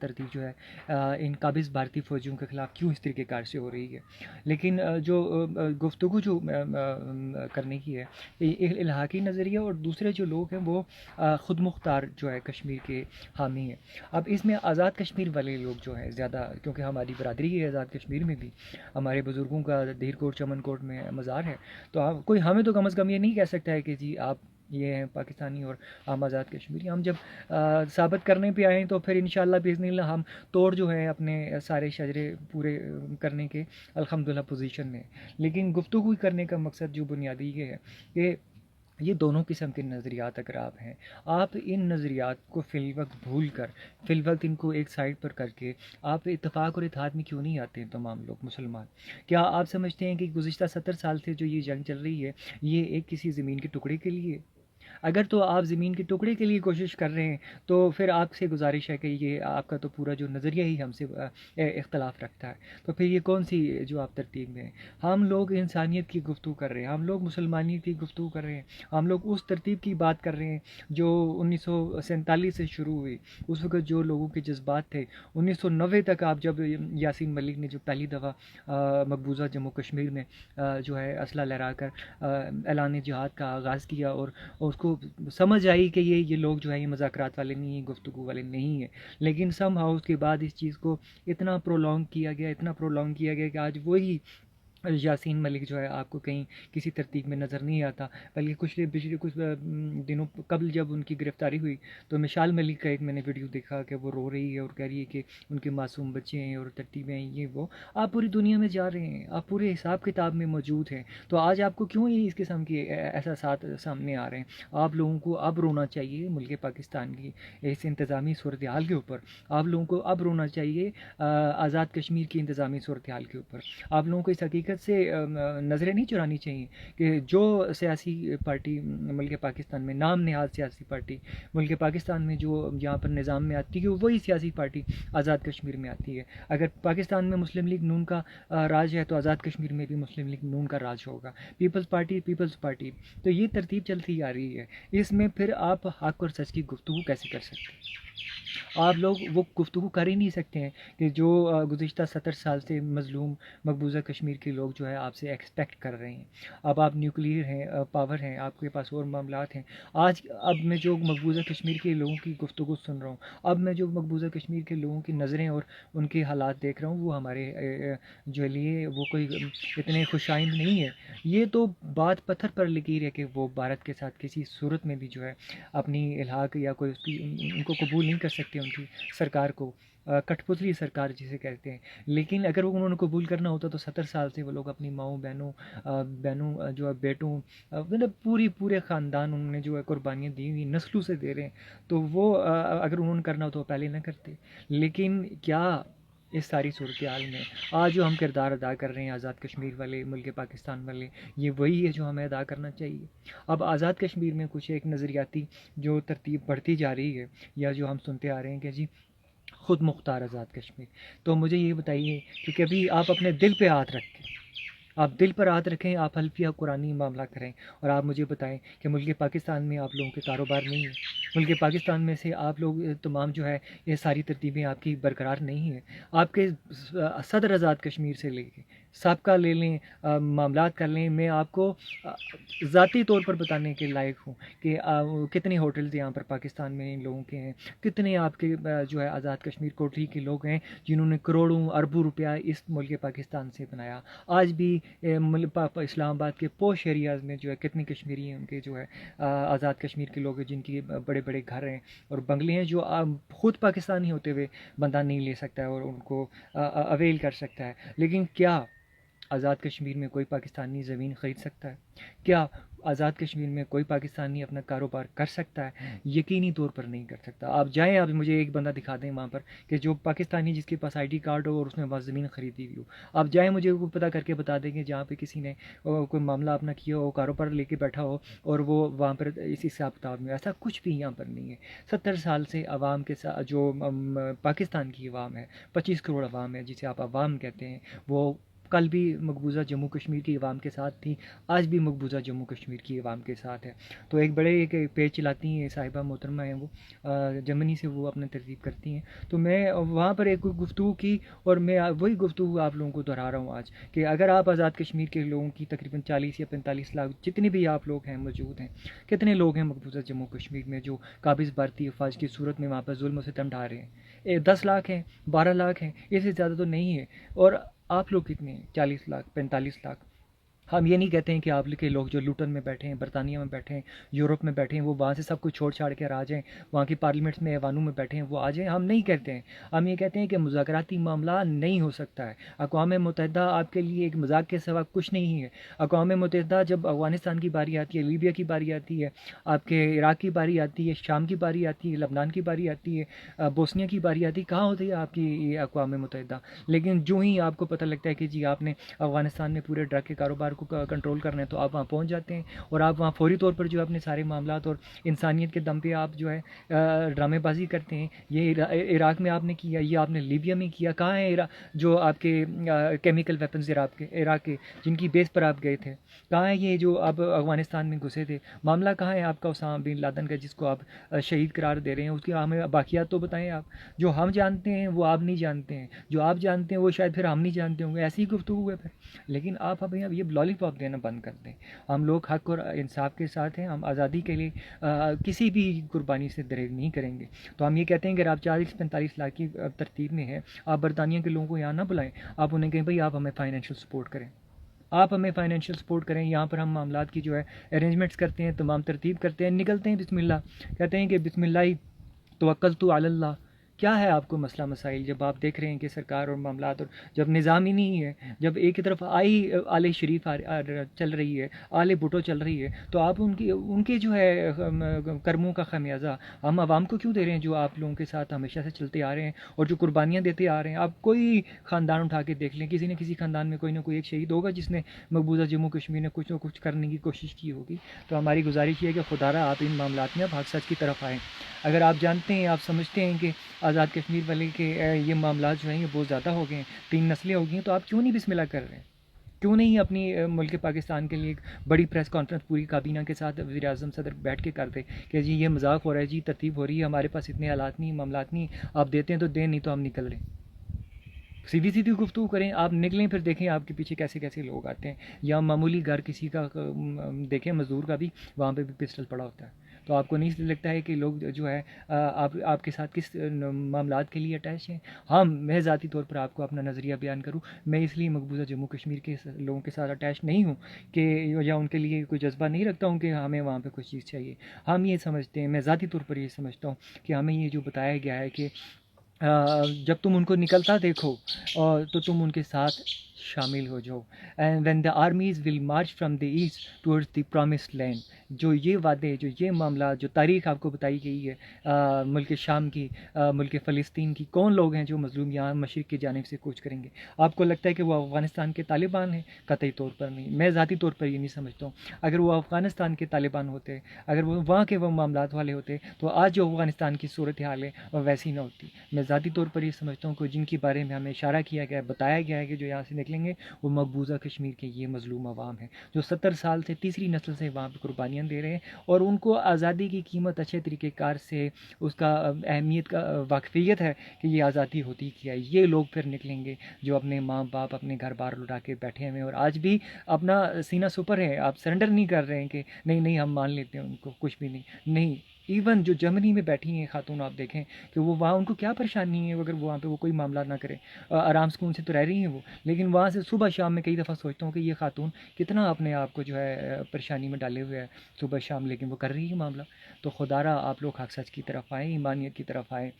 ترتیب جو ہے ان قابض بھارتی فوجیوں کے خلاف کیوں اس طریقے کار سے ہو رہی ہے. لیکن جو گفتگو جو کرنے کی ہے ایک الحاقی نظریہ، اور دوسرے جو لوگ ہیں وہ خود مختار جو ہے کشمیر کے حامی ہیں. اب اس میں آزاد کشمیر والے لوگ جو ہیں زیادہ، کیونکہ ہماری برادری ہے آزاد کشمیر میں بھی، ہمارے بزرگوں کا دیر کوٹ چمن کوٹ میں مزار ہے، تو کوئی ہمیں تو کم از کم یہ نہیں کہہ سکتا ہے کہ جی آپ یہ ہیں پاکستانی اور ہم آزاد کشمیری. ہم جب ثابت کرنے پہ آئیں تو پھر انشاءاللہ باذن اللہ ہم توڑ جو ہے اپنے سارے شجرے پورے کرنے کے الحمدللہ پوزیشن میں. لیکن گفتگو کرنے کا مقصد جو بنیادی یہ ہے کہ یہ دونوں قسم کے نظریات اگر آپ ہیں، آپ ان نظریات کو فی الوقت بھول کر، فی الوقت ان کو ایک سائڈ پر کر کے آپ اتفاق اور اتحاد میں کیوں نہیں آتے ہیں تمام لوگ مسلمان؟ کیا آپ سمجھتے ہیں کہ گزشتہ 70 سال سے جو یہ جنگ چل رہی ہے یہ ایک کسی زمین کے ٹکڑے کے لیے؟ اگر تو آپ زمین کے ٹکڑے کے لیے کوشش کر رہے ہیں تو پھر آپ سے گزارش ہے کہ یہ آپ کا تو پورا جو نظریہ ہی ہم سے اختلاف رکھتا ہے، تو پھر یہ کون سی جو آپ ترتیب میں ہیں؟ ہم لوگ انسانیت کی گفتگو کر رہے ہیں، ہم لوگ مسلمانیت کی گفتگو کر رہے ہیں، ہم لوگ اس ترتیب کی بات کر رہے ہیں جو 1947 سے شروع ہوئی. اس وقت جو لوگوں کے جذبات تھے، 1990 تک آپ جب یاسین ملک نے جو پہلی دفعہ مقبوضہ جموں کشمیر میں جو ہے اسلحہ لہرا کر اعلان جہاد کا آغاز کیا، اور اس کو سمجھ آئی کہ یہ لوگ جو ہے یہ مذاکرات والے نہیں ہیں، گفتگو والے نہیں ہیں. لیکن سم ہاؤس کے بعد اس چیز کو اتنا پرولونگ کیا گیا، اتنا پرولونگ کیا گیا کہ آج وہی یاسین ملک جو ہے آپ کو کہیں کسی ترتیب میں نظر نہیں آتا. بلکہ پچھلے کچھ دنوں قبل جب ان کی گرفتاری ہوئی تو مشال ملک کا ایک میں نے ویڈیو دیکھا کہ وہ رو رہی ہے اور کہہ رہی ہے کہ ان کے معصوم بچے ہیں اور ترتیبیں ہیں یہ وہ. آپ پوری دنیا میں جا رہے ہیں، آپ پورے حساب کتاب میں موجود ہیں، تو آج آپ کو کیوں یہ اس قسم کے احساسات سامنے آ رہے ہیں؟ آپ لوگوں کو اب رونا چاہیے ملک پاکستان کی اس انتظامی صورتحال کے اوپر. آپ لوگوں کو اب رونا چاہیے آزاد کشمیر کی انتظامی صورتحال کے اوپر. آپ لوگوں کو اس حقیقت سے نظریں نہیں چرانی چاہیے کہ جو سیاسی پارٹی ملک پاکستان میں، نام نہاد سیاسی پارٹی ملک پاکستان میں جو یہاں پر نظام میں آتی ہے، وہی سیاسی پارٹی آزاد کشمیر میں آتی ہے. اگر پاکستان میں مسلم لیگ نون کا راج ہے تو آزاد کشمیر میں بھی مسلم لیگ نون کا راج ہوگا. People's Party. تو یہ ترتیب چلتی آ رہی ہے. اس میں پھر آپ حق اور سچ کی گفتگو کیسے کر سکتے ہیں؟ آپ لوگ وہ گفتگو کر ہی نہیں سکتے ہیں کہ جو گزشتہ 70 سال سے مظلوم مقبوضہ کشمیر کے لوگ جو ہے آپ سے ایکسپیکٹ کر رہے ہیں. اب آپ نیوکلیئر ہیں، پاور ہیں، آپ کے پاس اور معاملات ہیں. اب میں جو مقبوضہ کشمیر کے لوگوں کی گفتگو سن رہا ہوں، اب میں جو مقبوضہ کشمیر کے لوگوں کی نظریں اور ان کے حالات دیکھ رہا ہوں، وہ ہمارے جو لیے وہ کوئی اتنے خوشائند نہیں ہے. یہ تو بات پتھر پر لکیر ہے کہ وہ بھارت کے ساتھ کسی صورت میں بھی جو ہے اپنی الحاق یا کوئی اس کی ان کو قبول نہیں کر سکتے ان کی سرکار کو، کٹھ پتلی سرکار جسے کہتے ہیں. لیکن اگر وہ انہوں نے قبول کرنا ہوتا تو 70 سال سے وہ لوگ اپنی ماؤں بہنوں جو ہے بیٹوں مطلب پورے خاندان انہوں نے جو ہے قربانیاں دی ہوئی نسلوں سے دے رہے ہیں، تو وہ اگر انہوں نے کرنا ہو تو پہلے نہ کرتے. لیکن کیا اس ساری صورتحال میں آج جو ہم کردار ادا کر رہے ہیں آزاد کشمیر والے، ملک پاکستان والے، یہ وہی ہے جو ہمیں ادا کرنا چاہیے؟ اب آزاد کشمیر میں کچھ ایک نظریاتی جو ترتیب بڑھتی جا رہی ہے یا جو ہم سنتے آ رہے ہیں کہ جی خود مختار آزاد کشمیر، تو مجھے یہ بتائیے کہ کبھی آپ اپنے دل پہ ہاتھ رکھیں، آپ دل پر ہاتھ رکھیں، آپ حلفیہ قرآنی معاملہ کریں اور آپ مجھے بتائیں کہ ملک پاکستان میں آپ لوگوں کے کاروبار نہیں ہے، ملک پاکستان میں سے آپ لوگ تمام جو ہے یہ ساری ترتیبیں آپ کی برقرار نہیں ہیں. آپ کے صدر آزاد کشمیر سے لے کے سابقہ لے لیں، معاملات کر لیں، میں آپ کو ذاتی طور پر بتانے کے لائق ہوں کہ کتنے ہوٹلز یہاں پر پاکستان میں ان لوگوں کے ہیں، کتنے آپ کے جو ہے آزاد کشمیر کوٹلی کے لوگ ہیں جنہوں نے کروڑوں اربوں روپیہ اس ملک پاکستان سے بنایا. آج بھی اسلام آباد کے پوش ایریاز میں جو ہے کتنے کشمیری ہیں ان کے جو ہے آزاد کشمیر کے لوگ ہیں جن کی بڑے بڑے گھر ہیں اور بنگلے ہیں، جو خود پاکستانی ہوتے ہوئے بندہ نہیں لے سکتا ہے اور ان کو اویل کر سکتا ہے. لیکن کیا آزاد کشمیر میں کوئی پاکستانی زمین خرید سکتا ہے؟ کیا آزاد کشمیر میں کوئی پاکستانی اپنا کاروبار کر سکتا ہے؟ یقینی طور پر نہیں کر سکتا. آپ جائیں، آپ مجھے ایک بندہ دکھا دیں وہاں پر کہ جو پاکستانی جس کے پاس آئی ڈی کارڈ ہو اور اس نے وہاں زمین خریدی ہوئی ہو. آپ جائیں، مجھے وہ پتہ کر کے بتا دیں کہ جہاں پہ کسی نے کوئی معاملہ اپنا کیا ہو، کاروبار لے کے بیٹھا ہو اور وہ وہاں پر اس حساب کتاب میں. ایسا کچھ بھی یہاں پر نہیں ہے. 70 سال سے عوام کے ساتھ جو پاکستان کی عوام ہے، 25 کروڑ عوام ہے جسے آپ عوام کہتے ہیں، وہ کل بھی مقبوضہ جموں کشمیر کی عوام کے ساتھ تھی، آج بھی مقبوضہ جموں کشمیر کی عوام کے ساتھ ہے۔ تو ایک بڑے ایک پیج چلاتی ہیں صاحبہ محترمہ ہیں، وہ جرمنی سے وہ اپنا ترتیب کرتی ہیں۔ تو میں وہاں پر ایک گفتگو کی، اور میں وہی گفتگو آپ لوگوں کو دہرا رہا ہوں آج، کہ اگر آپ آزاد کشمیر کے لوگوں کی تقریباً 40 یا 45 لاکھ جتنے بھی آپ لوگ ہیں موجود ہیں، کتنے لوگ ہیں مقبوضہ جموں کشمیر میں جو قابض بھارتی افواج کی صورت میں وہاں پر ظلم و ستم ڈھا رہے ہیں؟ 10 لاکھ ہیں، 12 لاکھ ہیں، اس سے زیادہ تو نہیں ہے۔ اور آپ لوگ کتنے ہیں؟ 40 لاکھ، 45 لاکھ۔ ہم یہ نہیں کہتے ہیں کہ آپ کے لوگ جو لوٹن میں بیٹھے ہیں، برطانیہ میں بیٹھے ہیں، یورپ میں بیٹھے ہیں، وہ وہاں سے سب کچھ چھوڑ چھاڑ کے آ جائیں، وہاں کی پارلیمنٹس میں ایوانوں میں بیٹھے ہیں وہ آ جائیں، ہم نہیں کہتے ہیں۔ ہم یہ کہتے ہیں کہ مذاکراتی معاملہ نہیں ہو سکتا ہے۔ اقوام متحدہ آپ کے لیے ایک مذاق کے سوا کچھ نہیں ہے۔ اقوام متحدہ جب افغانستان کی باری آتی ہے، لیبیا کی باری آتی ہے، آپ کے عراق کی باری آتی ہے، شام کی باری آتی ہے، لبنان کی باری آتی ہے، بوسنیا کی باری آتی ہے، کہاں ہوتی ہے آپ کی یہ اقوام متحدہ؟ لیکن جو ہی آپ کو پتہ لگتا ہے کہ جی آپ نے افغانستان میں پورے ڈرگ کے کاروبار کو کنٹرول کرنا ہے، تو آپ وہاں پہنچ جاتے ہیں، اور آپ وہاں فوری طور پر جو ہے اپنے سارے معاملات اور انسانیت کے دم پہ آپ جو ہے ڈرامے بازی کرتے ہیں۔ یہ عراق میں آپ نے کیا، یہ آپ نے لیبیا میں کیا۔ کہاں ہے جو آپ کے کیمیکل ویپنز عراق کے جن کی بیس پر آپ گئے تھے؟ کہاں ہے یہ جو آپ افغانستان میں گھسے تھے؟ معاملہ کہاں ہے آپ کا اسامہ بن لادن کا، جس کو آپ شہید قرار دے رہے ہیں؟ اس کی ہمیں باقیات تو بتائیں آپ۔ جو ہم جانتے ہیں وہ آپ نہیں جانتے ہیں، جو آپ جانتے ہیں وہ شاید پھر ہم نہیں جانتے ہوں گے، ایسی ہی گفتگو ہے پھر۔ لیکن آپ اب یہ لالی پاپ دینا بند کر دیں۔ ہم لوگ حق اور انصاف کے ساتھ ہیں، ہم آزادی کے لیے کسی بھی قربانی سے دریغ نہیں کریں گے۔ تو ہم یہ کہتے ہیں کہ آپ 40-45 لاکھ کی ترتیب میں ہیں، آپ برطانیہ کے لوگوں کو یہاں نہ بلائیں، آپ انہیں کہیں بھائی آپ ہمیں فائنینشیل سپورٹ کریں، آپ ہمیں فائنینشیل سپورٹ کریں، یہاں پر ہم معاملات کی جو ہے ارینجمنٹس کرتے ہیں، تمام ترتیب کرتے ہیں، نکلتے ہیں بسم اللہ، کہتے ہیں کہ بسم اللہ توکلت علی اللہ۔ کیا ہے آپ کو مسئلہ مسائل جب آپ دیکھ رہے ہیں کہ سرکار اور معاملات، اور جب نظام ہی نہیں ہے، جب ایک ہی طرف آل شریف چل رہی ہے، آل بھٹو چل رہی ہے، تو آپ ان کے جو ہے کرموں کا خمیازہ ہم عوام کو کیوں دے رہے ہیں، جو آپ لوگوں کے ساتھ ہمیشہ سے چلتے آ رہے ہیں اور جو قربانیاں دیتے آ رہے ہیں؟ آپ کوئی خاندان اٹھا کے دیکھ لیں، کسی نہ کسی خاندان میں کوئی نہ کوئی ایک شہید ہوگا جس نے مقبوضہ جموں کشمیر میں کچھ نہ کچھ کرنے کی کوشش کی ہوگی۔ تو ہماری گزارش یہ ہے کہ خدا را آپ ان معاملات میں بھاگ سچ کی طرف آئیں۔ اگر آپ جانتے ہیں، آپ سمجھتے ہیں کہ آزاد کشمیر والے کے یہ معاملات جو ہیں یہ بہت زیادہ ہو گئے ہیں، 3 نسلیں ہو گئی ہیں، تو آپ کیوں نہیں بسم اللہ کر رہے ہیں؟ کیوں نہیں اپنی ملک پاکستان کے لیے ایک بڑی پریس کانفرنس پوری کابینہ کے ساتھ وزیر اعظم صدر بیٹھ کے کرتے کہ جی یہ مذاق ہو رہا ہے، جی ترتیب ہو رہی ہے، ہمارے پاس اتنے حالات نہیں، معاملات نہیں، آپ دیتے ہیں تو دیں، نہیں تو ہم نکل رہے ہیں۔ سیدھی سیدھی گفتگو کریں، آپ نکلیں، پھر دیکھیں آپ کے پیچھے کیسے کیسے لوگ آتے ہیں۔ یا معمولی گھر کسی کا دیکھیں، مزدور کا بھی وہاں پہ بھی پسٹل پڑا ہوتا ہے۔ تو آپ کو نہیں لگتا ہے کہ لوگ جو ہے آپ کے ساتھ کس معاملات کے لیے اٹیچ ہیں؟ ہاں، میں ذاتی طور پر آپ کو اپنا نظریہ بیان کروں، میں اس لیے مقبوضہ جموں کشمیر کے لوگوں کے ساتھ اٹیچ نہیں ہوں کہ یا ان کے لیے کوئی جذبہ نہیں رکھتا ہوں کہ ہمیں وہاں پہ کچھ چیز چاہیے۔ ہم یہ سمجھتے ہیں، میں ذاتی طور پر یہ سمجھتا ہوں کہ ہمیں یہ جو بتایا گیا ہے کہ جب تم ان کو نکلتا دیکھو تو تم ان کے ساتھ شامل ہو جاؤ، and when the armies will march from the east towards the promised land. جو یہ وعدے، جو یہ معاملات، جو تاریخ آپ کو بتائی گئی ہے ملک شام کی، ملک فلسطین کی، کون لوگ ہیں جو مظلوم یہاں مشرق کی جانب سے کوچ کریں گے؟ آپ کو لگتا ہے کہ وہ افغانستان کے طالبان ہیں؟ قطعی طور پر نہیں، میں ذاتی طور پر یہ نہیں سمجھتا ہوں۔ اگر وہ افغانستان کے طالبان ہوتے، اگر وہ وہاں کے وہ معاملات والے ہوتے، تو آج جو افغانستان کی صورتحال ہے وہ ویسی نہ ہوتی۔ میں ذاتی طور پر یہ سمجھتا ہوں کہ جن کے بارے میں ہمیں اشارہ کیا گیا ہے، بتایا گیا ہے کہ جو یہاں سے نکلیں گے، وہ مقبوضہ کشمیر کے یہ مظلوم عوام ہیں جو 70 سال سے تیسری نسل سے وہاں پہ قربانیاں دے رہے ہیں، اور ان کو آزادی کی قیمت اچھے طریقہ کار سے اس کا اہمیت کا واقفیت ہے کہ یہ آزادی ہوتی کیا ہے۔ یہ لوگ پھر نکلیں گے جو اپنے ماں باپ، اپنے گھر بار لٹا کے بیٹھے ہوئے ہیں، اور آج بھی اپنا سینہ سپر ہے، آپ سرنڈر نہیں کر رہے ہیں کہ نہیں نہیں ہم مان لیتے ہیں ان کو، کچھ بھی نہیں۔ ایون جو جرمنی میں بیٹھی ہیں خاتون، آپ دیکھیں کہ وہ وہاں ان کو کیا پریشانی ہے، اگر وہاں پہ وہ کوئی معاملہ نہ کرے، آرام سکون سے تو رہ رہی ہیں وہ، لیکن وہاں سے صبح شام میں کئی دفعہ سوچتا ہوں کہ یہ خاتون کتنا اپنے آپ کو جو ہے پریشانی میں ڈالے ہوئے ہے صبح شام، لیکن وہ کر رہی ہے معاملہ۔ تو خدا را آپ لوگ حق سچ کی طرف آئیں، ایمانیت کی طرف آئیں۔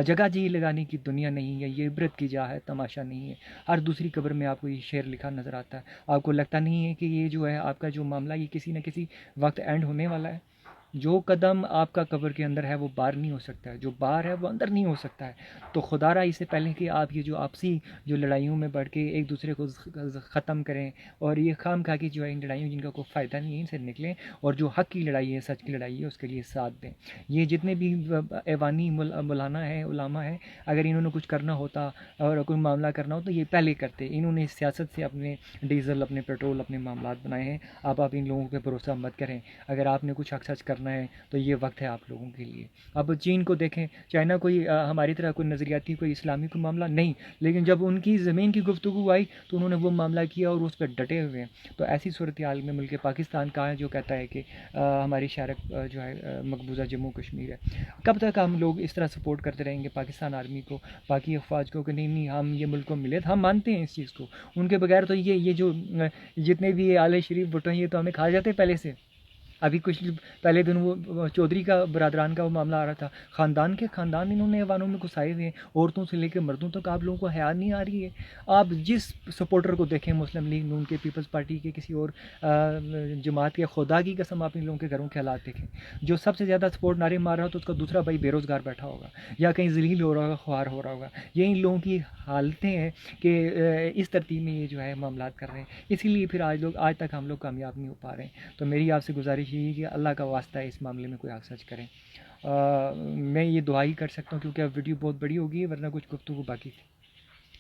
جگہ جی لگانے کی دنیا نہیں ہے، یہ عبرت کی جا ہے، تماشا نہیں ہے۔ ہر دوسری قبر میں آپ کو یہ شعر لکھا نظر آتا ہے۔ آپ کو لگتا نہیں ہے کہ یہ جو ہے آپ کا جو معاملہ یہ کسی نہ کسی وقت اینڈ ہونے والا ہے؟ جو قدم آپ کا قبر کے اندر ہے وہ باہر نہیں ہو سکتا ہے، جو باہر ہے وہ اندر نہیں ہو سکتا ہے. تو خدا را اس سے پہلے کہ آپ یہ جو آپسی جو لڑائیوں میں بڑھ کے ایک دوسرے کو ختم کریں، اور یہ خام کھا کی جو ہے ان لڑائیوں جن کا کوئی فائدہ نہیں ہے ان سے نکلیں، اور جو حق کی لڑائی ہے، سچ کی لڑائی ہے، اس کے لیے ساتھ دیں. یہ جتنے بھی ایوانی مولانا ہیں، علماء ہیں، اگر انہوں نے کچھ کرنا ہوتا اور کوئی معاملہ کرنا ہو تو یہ پہلے کرتے. انہوں نے سیاست سے اپنے ڈیزل، اپنے پیٹرول، اپنے معاملات بنائے ہیں. آپ ان لوگوں پہ بھروسہ مت کریں. اگر آپ نے کچھ حق سچ کرنا ہے تو یہ وقت ہے آپ لوگوں کے لیے. اب چین کو دیکھیں، چائنا کوئی ہماری طرح کوئی نظریاتی، کوئی اسلامی کوئی معاملہ نہیں، لیکن جب ان کی زمین کی گفتگو آئی تو انہوں نے وہ معاملہ کیا اور اس پہ ڈٹے ہوئے ہیں. تو ایسی صورتحال میں ملک پاکستان کہاں ہے جو کہتا ہے کہ ہماری شارک جو ہے مقبوضہ جموں کشمیر ہے. کب تک ہم لوگ اس طرح سپورٹ کرتے رہیں گے پاکستان آرمی کو، باقی افواج کو، کہ نہیں نہیں ہم یہ ملک کو ملے تھے، ہم مانتے ہیں اس چیز کو. ان کے بغیر تو یہ جو جتنے بھی آل شریف بٹو ہیں یہ تو ہمیں کھا جاتے پہلے سے. ابھی کچھ پہلے دن وہ چودھری کا برادران کا وہ معاملہ آ رہا تھا، خاندان کے خاندان انہوں نے ایوانوں میں گھسائے ہوئے ہیں، عورتوں سے لے کے مردوں تک. آپ لوگوں کو حیا نہیں آ رہی ہے؟ آپ جس سپورٹر کو دیکھیں، مسلم لیگ نون کے، پیپلز پارٹی کے، کسی اور جماعت کے، خدا کی قسم آپ ان لوگوں کے گھروں کے حالات دیکھیں. جو سب سے زیادہ سپورٹ نعرے مار رہا ہو تو اس کا دوسرا بھائی بے روزگار بیٹھا ہوگا یا کہیں ذلیل ہو رہا ہوگا، خوار ہو رہا ہوگا. یہ ان لوگوں کی حالتیں ہیں کہ اس ترتیب میں یہ جو ہے معاملات کر رہے ہیں. اسی لیے پھر آج تک ہم لوگ کامیاب نہیں ہو پا رہے ہیں. تو میری آپ سے گزارش یہی ہے کہ اللہ کا واسطہ ہے اس معاملے میں کوئی حق سچ کریں. میں یہ دعا ہی کر سکتا ہوں کیونکہ اب ویڈیو بہت بڑی ہوگی ہے، ورنہ کچھ گفتگو باقی تھی.